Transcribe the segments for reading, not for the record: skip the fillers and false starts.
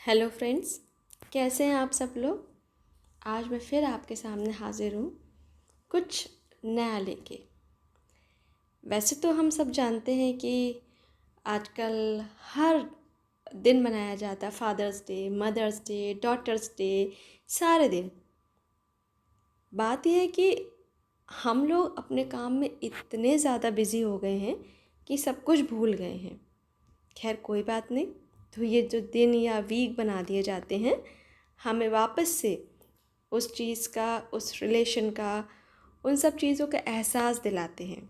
Hello friends, कैसे हैं आप सब लोग। आज मैं फिर आपके सामने हाजिर हूँ कुछ नया लेके। वैसे तो हम सब जानते हैं कि आजकल हर दिन मनाया जाता है father's day, mother's day, daughter's day, सारे दिन। बात यह है कि हम लोग अपने काम में इतने ज़्यादा बिज़ी हो गए हैं कि सब कुछ भूल गए हैं। खैर कोई बात नहीं, तो ये जो दिन या वीक बना दिए जाते हैं हमें वापस से उस चीज़ का, उस रिलेशन का, उन सब चीज़ों का एहसास दिलाते हैं।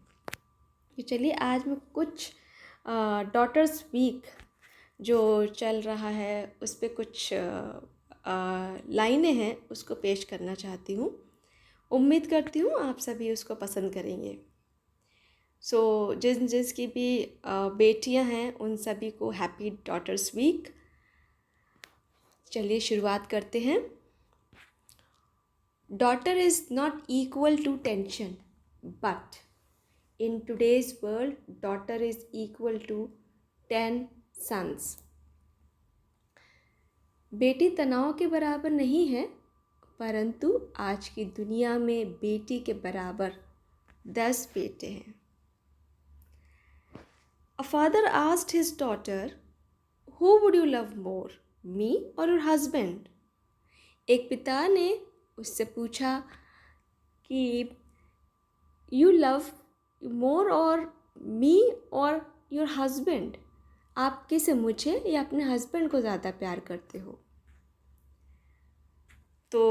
तो चलिए आज मैं कुछ डॉटर्स वीक जो चल रहा है उस पे कुछ लाइनें हैं उसको पेश करना चाहती हूँ। उम्मीद करती हूँ आप सभी उसको पसंद करेंगे। जिसकी भी बेटियां हैं उन सभी को हैप्पी डॉटर्स वीक। चलिए शुरुआत करते हैं। Daughter is not equal to tension, but in today's world, daughter is equal to 10 sons. बेटी तनाव के बराबर नहीं है, परंतु आज की दुनिया में बेटी के बराबर 10 बेटे हैं। A father asked his daughter, "Who would you love more, me or your husband?" एक पिता ने उससे पूछा कि यू लव मोर और मी और योर हस्बैंड, आप किसे, मुझे या अपने हस्बैंड को ज़्यादा प्यार करते हो। तो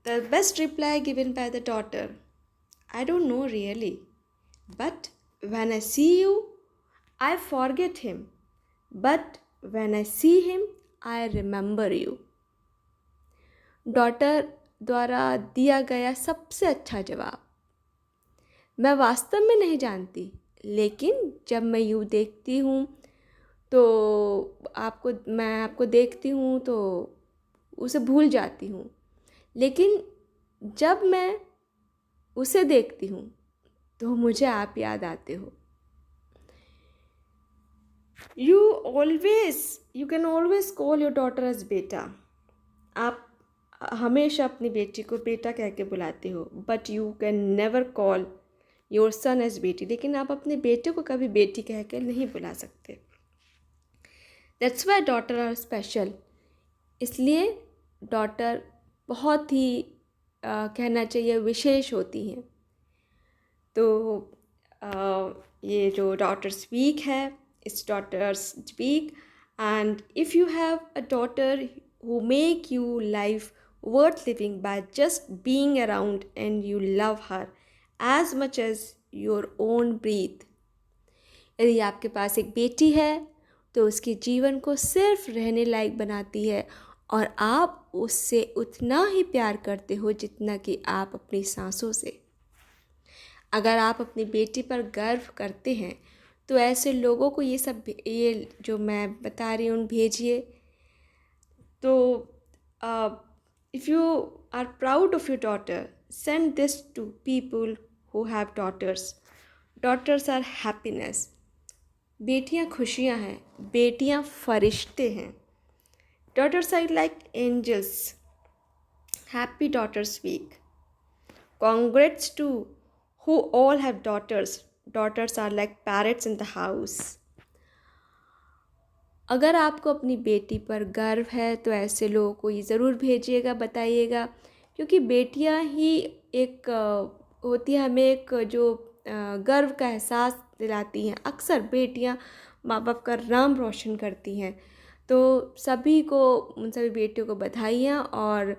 the best reply given by the daughter, I don't know really, but when I see you I forget him, but when I see him I remember you. Daughter द्वारा दिया गया सबसे अच्छा जवाब, मैं वास्तव में नहीं जानती, लेकिन जब मैं यूँ देखती हूँ तो मैं आपको देखती हूँ तो उसे भूल जाती हूँ, लेकिन जब मैं उसे देखती हूँ तो मुझे आप याद आते हो। You can always call your daughter as बेटा। आप हमेशा अपनी बेटी को बेटा कह के बुलाते हो, but you can never call your son as बेटी। लेकिन आप अपने बेटे को कभी बेटी कह के नहीं बुला सकते। That's why daughter are special. इसलिए डॉटर बहुत ही कहना चाहिए विशेष होती हैं। तो ये जो डॉटर्स वीक है, it's daughters week, and if you have a daughter who make you life worth living by just being around and you love her as much as your own breath। यदि आपके पास एक बेटी है तो उसके जीवन को सिर्फ रहने लायक बनाती है और आप उससे उतना ही प्यार करते हो जितना कि आप अपनी सांसों से। अगर आप अपनी बेटी पर गर्व करते हैं तो ऐसे लोगों को ये जो मैं बता रही हूँ भेजिए। तो if you are proud of your daughter, send this to people who have daughters. Daughters are happiness. बेटियां खुशियां हैं, बेटियां फरिश्ते हैं। Daughters are like angels. Happy daughters week. Congrats to who all have daughters. Daughters are like parrots in the house. अगर आपको अपनी बेटी पर गर्व है तो ऐसे लोगों को ये ज़रूर भेजिएगा, बताइएगा, क्योंकि बेटियां ही एक होती है, हमें एक जो गर्व का एहसास दिलाती हैं। अक्सर बेटियां माँ बाप का नाम रोशन करती हैं। तो सभी को, उन सभी बेटियों को बधाइयाँ। और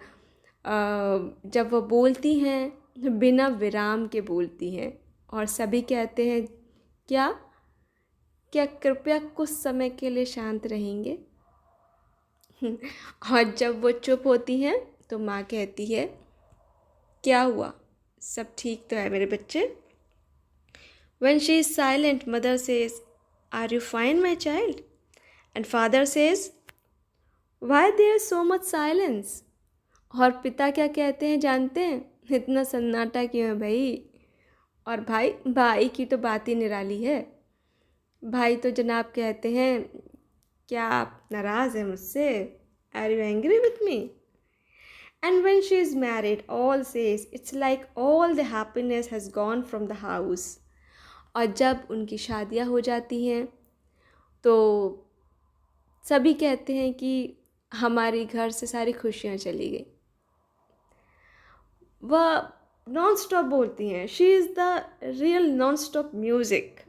जब वो बोलती हैं बिना विराम के बोलती हैं और सभी कहते हैं क्या क्या कृपया कुछ समय के लिए शांत रहेंगे। और जब वो चुप होती हैं तो माँ कहती है क्या हुआ, सब ठीक तो है मेरे बच्चे। When she is silent, mother says, "Are you fine, my child?" And father says, "Why there is so much silence?" और पिता क्या कहते हैं जानते हैं, इतना सन्नाटा क्यों है भाई। और भाई की तो बात ही निराली है। भाई तो जनाब कहते हैं क्या आप नाराज़ हैं मुझसे। Are you angry with me? And when she is married, all says it's like all the happiness has gone from the house. और जब उनकी शादियां हो जाती हैं तो सभी कहते हैं कि हमारे घर से सारी खुशियां चली गई। वह नॉन स्टॉप बोलती हैं, she is the real non stop music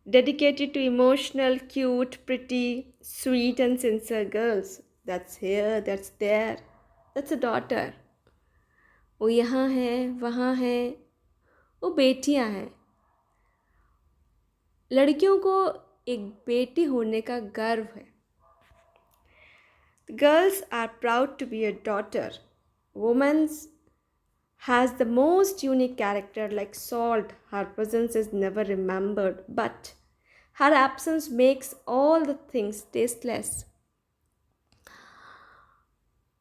dedicated to emotional, cute, pretty, sweet, and sincere girls. That's here, that's there, that's a daughter. वो यहाँ है, वहाँ है, वो बेटियाँ हैं। लड़कियों को एक बेटी होने का गर्व है। Girls are proud to be a daughter. Woman has the most unique character like salt. Her presence is never remembered, but her absence makes all the things tasteless.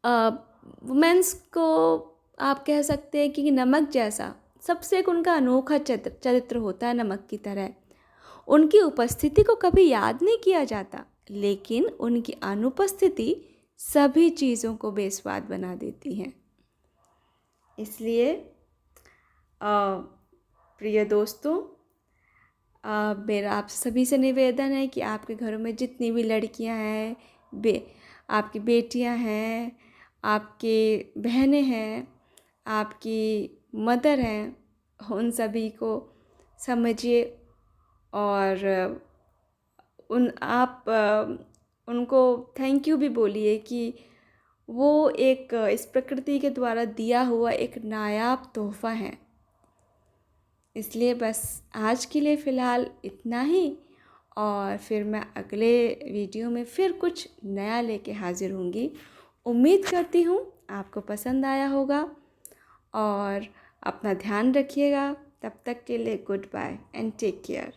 Women's को आप कह सकते हैं कि नमक जैसा सबसे एक उनका अनोखा चरित्र होता है, नमक की तरह। उनकी उपस्थिति को कभी याद नहीं किया जाता, लेकिन उनकी अनुपस्थिति सभी चीज़ों को बेस्वाद बना देती है। इसलिए प्रिय दोस्तों, मेरा आप सभी से निवेदन है कि आपके घरों में जितनी भी लड़कियां हैं, आपकी बेटियां हैं, आपके बहनें हैं, आपकी मदर हैं, उन सभी को समझिए और उनको थैंक यू भी बोलिए कि वो एक इस प्रकृति के द्वारा दिया हुआ एक नायाब तोहफ़ा है। इसलिए बस आज के लिए फ़िलहाल इतना ही, और फिर मैं अगले वीडियो में फिर कुछ नया लेके हाज़िर होंगी। उम्मीद करती हूँ आपको पसंद आया होगा, और अपना ध्यान रखिएगा। तब तक के लिए goodbye and take care.